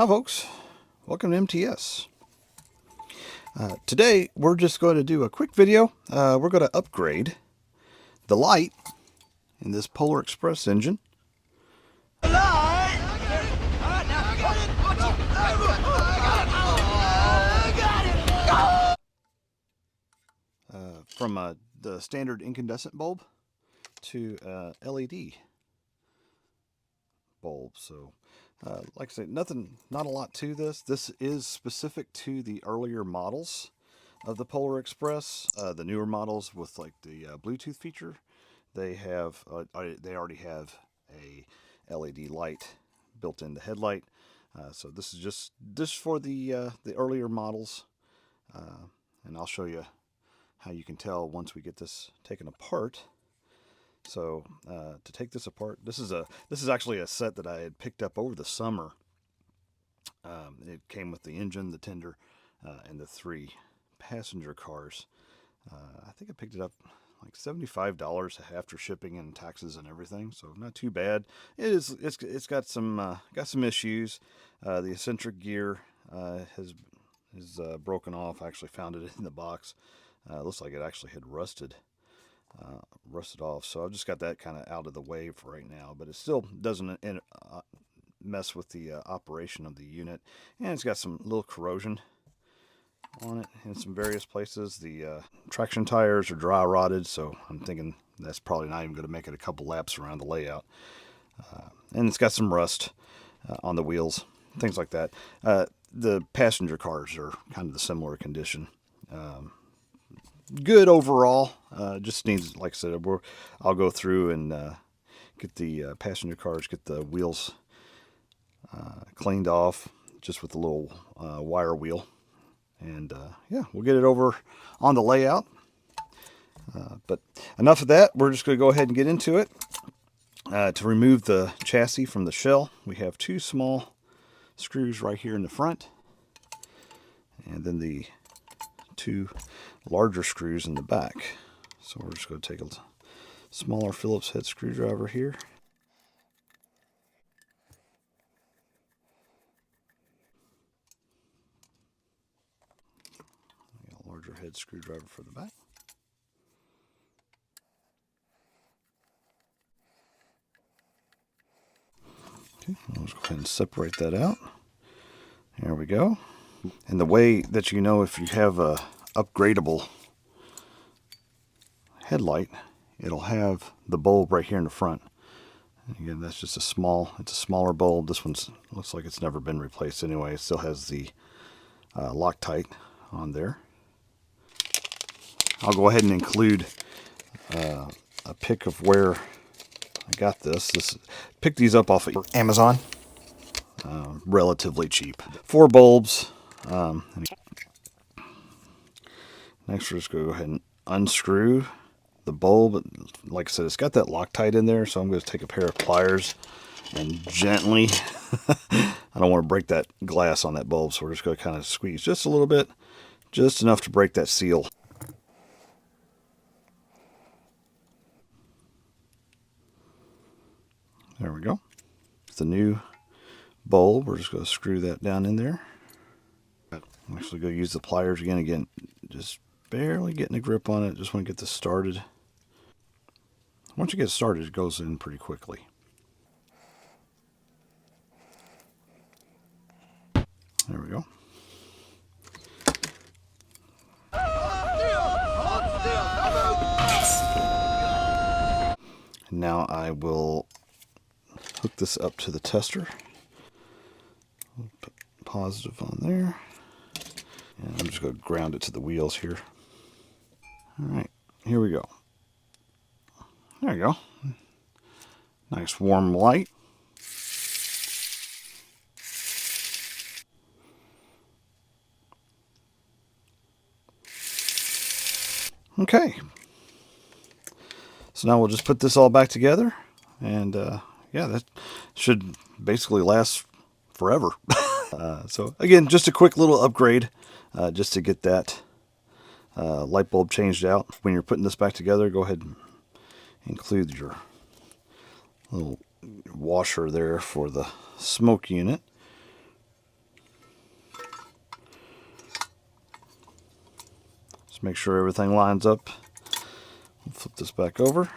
Hi folks, welcome to MTS. Today we're just going to do a quick video. We're going to upgrade the light in this Polar Express engine. From the standard incandescent bulb to LED bulb. So like I said, not a lot to this. This is specific to the earlier models of the Polar Express. The newer models with like the Bluetooth feature, they already have a LED light built in the headlight. So this is just for the earlier models, and I'll show you how you can tell once we get this taken apart. So to take this apart, this is actually a set that I had picked up over the summer. It came with the engine, the tender, and the 3 passenger cars. I think I picked it up like $75 after shipping and taxes and everything, so not too bad. It's got some issues. The eccentric gear is broken off. I actually found it in the box. Looks like it actually had rusted off, so I've just got that kind of out of the way for right now, but it still doesn't mess with the operation of the unit. And it's got some little corrosion on it in some various places. The traction tires are dry rotted, so I'm thinking that's probably not even going to make it a couple laps around the layout. And it's got some rust on the wheels, things like that. The passenger cars are kind of the similar condition. Good overall. Just needs, like I said, I'll go through and get the passenger cars, get the wheels cleaned off just with a little wire wheel. And yeah, we'll get it over on the layout. But enough of that. We're just going to go ahead and get into it. To remove the chassis from the shell, we have 2 small screws right here in the front, and then the 2 larger screws in the back. So we're just going to take a smaller Phillips head screwdriver here. A larger head screwdriver for the back. Okay, I'll just go ahead and separate that out. There we go. And the way that you know if you have a upgradable headlight, it'll have the bulb right here in the front. And again, that's just it's a smaller bulb. This one looks like it's never been replaced anyway. It still has the Loctite on there. I'll go ahead and include a pic of where I got this. Picked these up off of Amazon. Relatively cheap. 4 bulbs. Next, we're just going to go ahead and unscrew the bulb. Like I said, it's got that Loctite in there, so I'm going to take a pair of pliers and gently, I don't want to break that glass on that bulb, so we're just going to kind of squeeze just a little bit, just enough to break that seal. There we go. It's the new bulb. We're just going to screw that down in there. I'm actually going to use the pliers again, just barely getting a grip on it. Just want to get this started. Once you get started, it goes in pretty quickly. There we go. Now I will hook this up to the tester. Put positive on there. And I'm just going to ground it to the wheels here. Alright, here we go. There you go. Nice warm light. Okay. So now we'll just put this all back together. And yeah, that should basically last forever. So again, just a quick little upgrade just to get that light bulb changed out. When you're putting this back together, go ahead and include your little washer there for the smoke unit. Just make sure everything lines up. Flip this back over.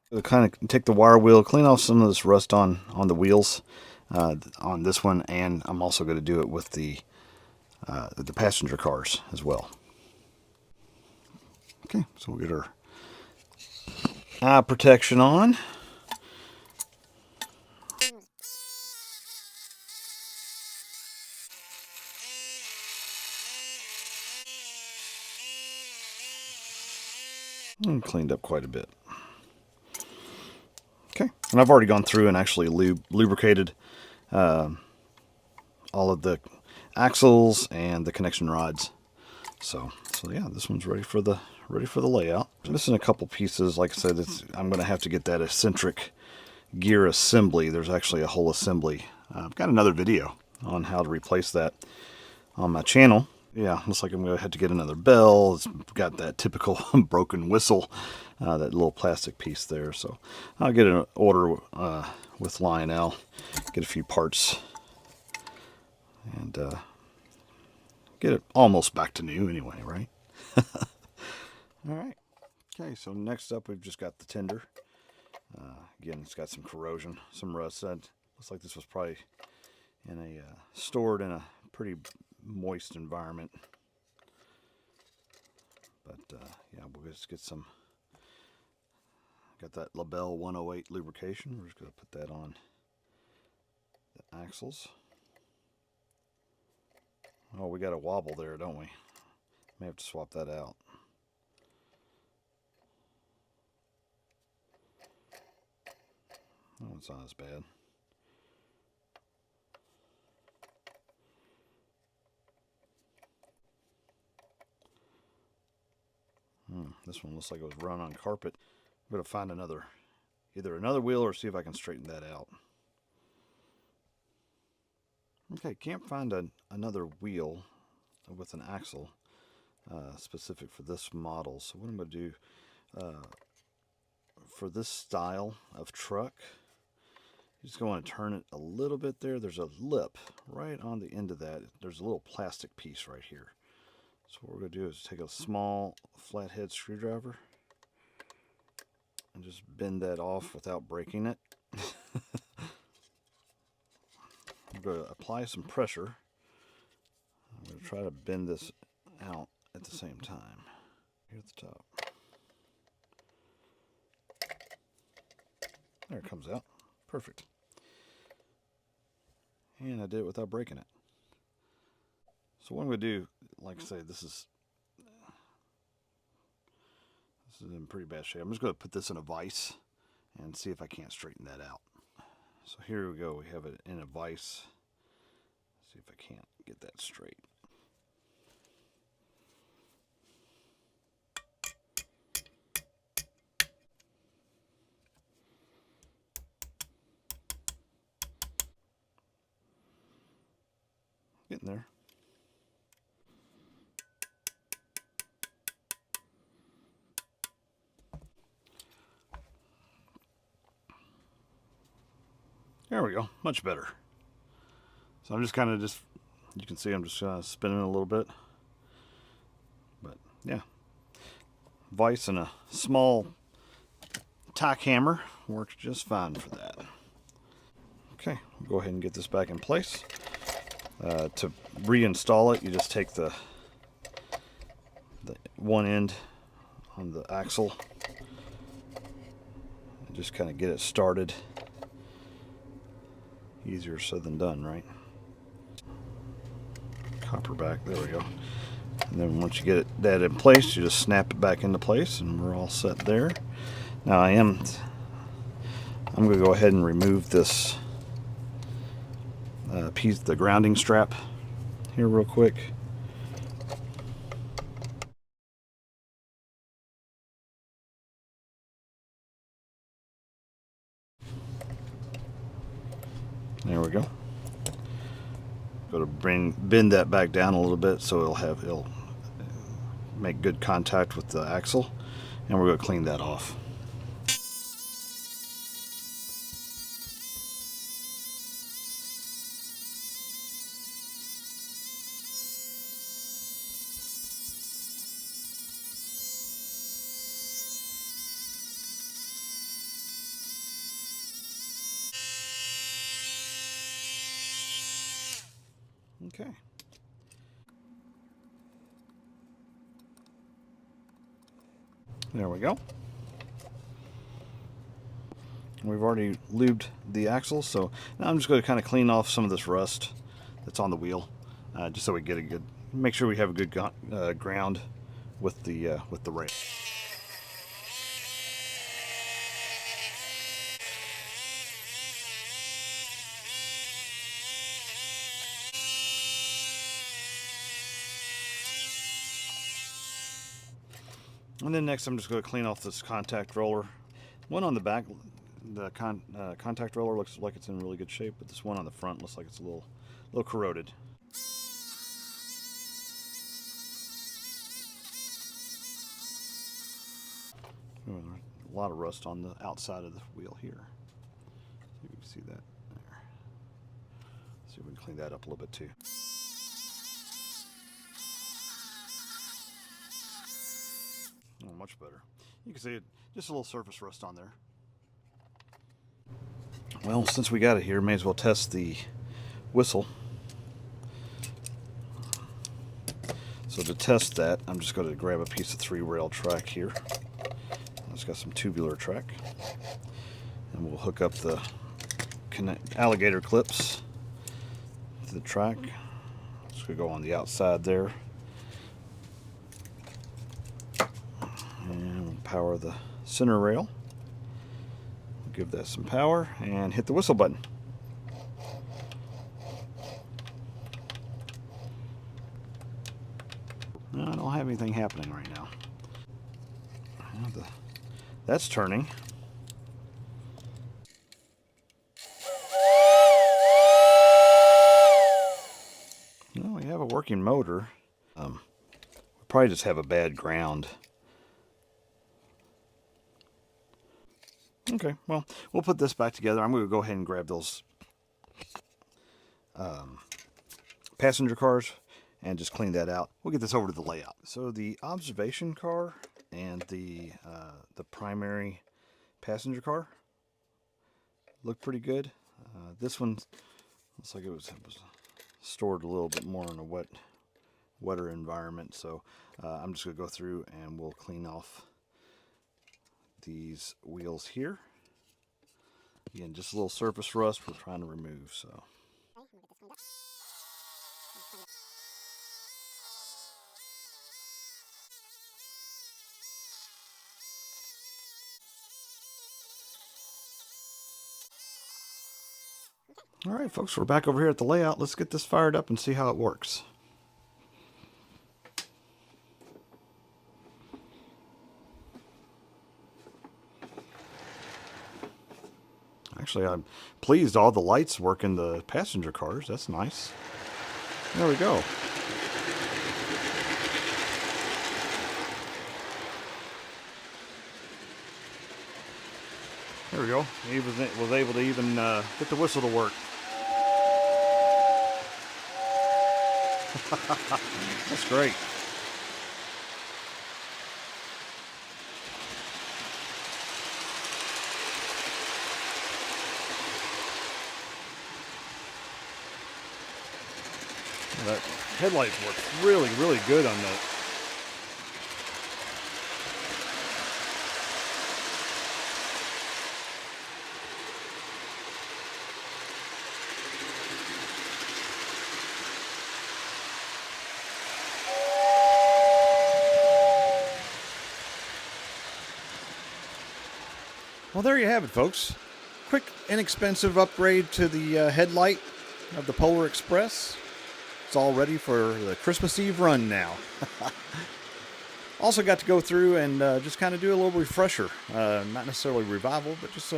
We'll kind of take the wire wheel, clean off some of this rust on the wheels on this one, and I'm also going to do it with the passenger cars as well. Okay, so we'll get our eye protection on. And cleaned up quite a bit. Okay, and I've already gone through and actually lubricated all of the axles and the connection rods. So yeah, this one's ready for the layout. I'm missing a couple pieces. Like I said, I'm going to have to get that eccentric gear assembly. There's actually a whole assembly. I've got another video on how to replace that on my channel. Yeah, looks like I'm going to have to get another bell. It's got that typical broken whistle, that little plastic piece there. So I'll get an order with Lionel, get a few parts, and get it almost back to new anyway, right? All right. Okay, so next up we've just got the tender. Again, it's got some corrosion, some rust. Looks like this was probably stored in a pretty moist environment. But yeah, we'll just get some. Got that Labelle 108 lubrication. We're just going to put that on the axles. Oh, we got a wobble there, don't we? May have to swap that out. Oh, it's not as bad. This one looks like it was run on carpet. I'm going to find either another wheel or see if I can straighten that out. Okay, can't find another wheel with an axle specific for this model. So what I'm going to do for this style of truck, you just want to turn it a little bit there. There's a lip right on the end of that. There's a little plastic piece right here. So what we're going to do is take a small flathead screwdriver and just bend that off without breaking it. I'm going to apply some pressure. I'm going to try to bend this out at the same time. Here at the top. There it comes out. Perfect. And I did it without breaking it. So what I'm going to do, like I say, this is in pretty bad shape. I'm just going to put this in a vise and see if I can't straighten that out. So here we go. We have it in a vise. See if I can't get that straight. Getting there. There we go, much better. So I'm just kind of you can see I'm just spinning a little bit. But yeah, vise and a small tack hammer works just fine for that. Okay, we'll go ahead and get this back in place. To reinstall it, you just take the one end on the axle and just kind of get it started. Easier said than done, right? Copper back, there we go. And then once you get that in place, you just snap it back into place and we're all set there. Now I'm going to go ahead and remove this piece, the grounding strap here real quick. There we go. Got to bend that back down a little bit so it'll make good contact with the axle, and we're going to clean that off. Okay. There we go. We've already lubed the axles, so now I'm just going to kind of clean off some of this rust that's on the wheel, just so we get a good, make sure we have a good ground with the rail. And then next I'm just going to clean off this contact roller. One on the back, the contact roller looks like it's in really good shape, but this one on the front looks like it's a little corroded. A lot of rust on the outside of the wheel here. See if you can see that there. See if we can clean that up a little bit too. Oh, much better. You can see it, just a little surface rust on there. Well, since we got it here, may as well test the whistle. So to test that, I'm just going to grab a piece of 3-rail track here. It's got some tubular track. And we'll hook up the alligator clips to the track. It's going to go on the outside there. And we'll power the center rail. Give that some power and hit the whistle button. No, I don't have anything happening right now. That's turning. Well, we have a working motor. We probably just have a bad ground. Okay, well, we'll put this back together. I'm going to go ahead and grab those passenger cars and just clean that out. We'll get this over to the layout. So the observation car and the primary passenger car look pretty good. This one looks like it was stored a little bit more in a wetter environment. So I'm just going to go through and we'll clean off these wheels here. Again, just a little surface rust we're trying to remove. So. All right, folks, we're back over here at the layout. Let's get this fired up and see how it works. Actually, I'm pleased all the lights work in the passenger cars. That's nice. There we go. There we go. He was able to even get the whistle to work. That's great. That headlights work really, really good on that. Well, there you have it, folks. Quick, inexpensive upgrade to the headlight of the Polar Express. It's all ready for the Christmas Eve run now. Also got to go through and just kind of do a little refresher. Not necessarily revival, but just,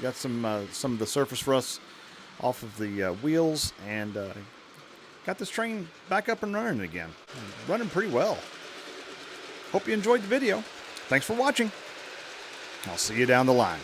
got some of the surface rust off of the wheels and got this train back up and running again. Running pretty well. Hope you enjoyed the video. Thanks for watching. I'll see you down the line.